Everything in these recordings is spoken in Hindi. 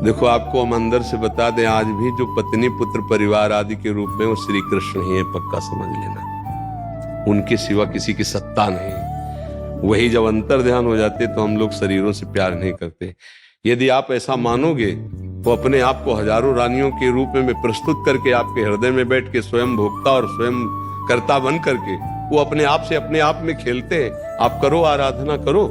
देखो, आपको हम अंदर से बता दें, आज भी जो पत्नी पुत्र परिवार आदि के रूप में वो श्री कृष्ण ही है, पक्का समझ लेना। उनके सिवा किसी की सत्ता नहीं। वही जब अंतर ध्यान हो जाते तो हम लोग शरीरों से प्यार नहीं करते। यदि आप ऐसा मानोगे तो अपने आप को हजारों रानियों के रूप में प्रस्तुत करके आपके हृदय में बैठ के स्वयं भोक्ता और स्वयं कर्ता बन करके वो अपने आप से अपने आप में खेलते हैं। आप करो, आराधना करो,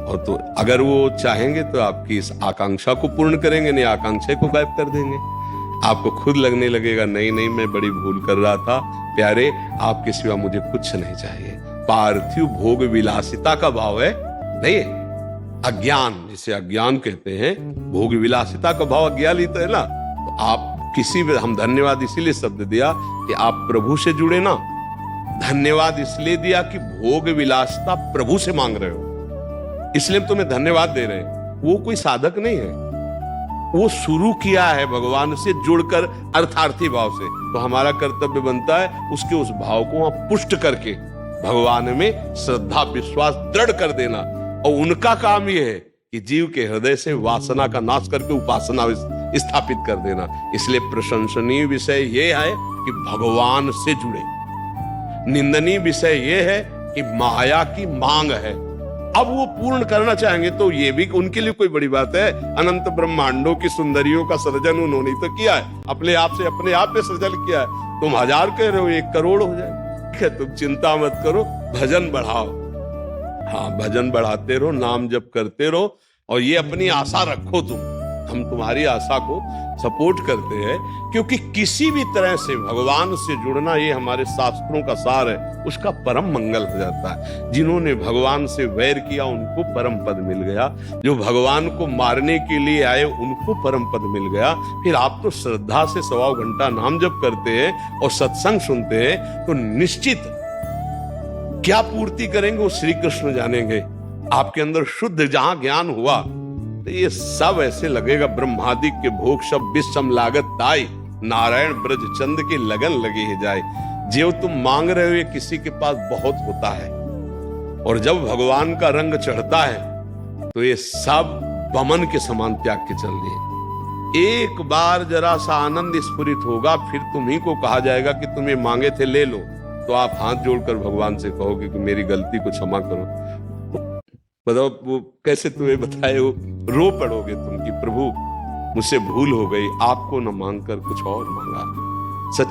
और तो अगर वो चाहेंगे तो आपकी इस आकांक्षा को पूर्ण करेंगे, नहीं आकांक्षा को गायब कर देंगे। आपको खुद लगने लगेगा नहीं नहीं मैं बड़ी भूल कर रहा था, प्यारे आपके सिवा मुझे कुछ नहीं चाहिए। पार्थिव भोग विलासिता का भाव है नहीं, अज्ञान, जिसे अज्ञान कहते हैं, भोग विलासिता का भाव अज्ञान ही तो है ना। तो आप किसी भी, हम धन्यवाद इसीलिए शब्द दिया कि आप प्रभु से जुड़े ना, धन्यवाद इसलिए दिया कि भोग विलासिता प्रभु से मांग रहे हो, इसलिए तुम्हें धन्यवाद दे रहे हैं। वो कोई साधक नहीं है, वो शुरू किया है भगवान से जुड़कर अर्थार्थी भाव से। तो हमारा कर्तव्य बनता है उसके उस भाव को पुष्ट करके भगवान में श्रद्धा विश्वास दृढ़ कर देना। और उनका काम यह है कि जीव के हृदय से वासना का नाश करके उपासना स्थापित कर देना। इसलिए प्रशंसनीय विषय यह है कि भगवान से जुड़े, निंदनीय विषय यह है कि माया की मांग है। अब वो पूर्ण करना चाहेंगे तो ये भी उनके लिए कोई बड़ी बात है। अनंत ब्रह्मांडों की सुंदरियों का सृजन उन्होंने तो किया है, अपने आप से अपने आप में सृजन किया है। तुम 1000 कह रहे हो, 1 करोड़ हो जाए, ठीक है, तुम चिंता मत करो, भजन बढ़ाओ। हाँ, भजन बढ़ाते रहो, नाम जप करते रहो, और ये अपनी आशा रखो तुम, हम तुम्हारी आशा को सपोर्ट करते हैं। क्योंकि किसी भी तरह से भगवान से जुड़ना, ये हमारे शास्त्रों का सार है, उसका परम मंगल हो जाता है। जिन्होंने भगवान से वैर किया उनको परम पद मिल गया, जो भगवान को मारने के लिए आए उनको परम पद मिल गया। फिर आप तो श्रद्धा से 1.25 घंटा नाम जप करते हैं और सत्संग सुनते हैं, तो निश्चित क्या पूर्ति करेंगे वो श्री कृष्ण जानेंगे। आपके अंदर शुद्ध जहां ज्ञान हुआ तो ये सब ऐसे लगेगा, ब्रह्मादिक के भोग सब विषम लागत ताई, नारायण ब्रज चंद की लगन लगी है जाए। जो तुम मांग रहे हो ये किसी के पास बहुत होता है, और जब भगवान का रंग चढ़ता है तो ये सब बमन के समान त्याग के चल रही है। एक बार जरा सा आनंद स्फुरित होगा, फिर तुम्ही को कहा जाएगा कि तुम्हें मांगे थे ले लो, तो आप हाथ जोड़कर भगवान से कहोगे कि मेरी गलती को क्षमा करो। बताओ वो कैसे तुम्हें बताए, वो रो पड़ोगे तुम कि प्रभु मुझसे भूल हो गई, आपको न मांगकर कुछ और मांगा। सच्ची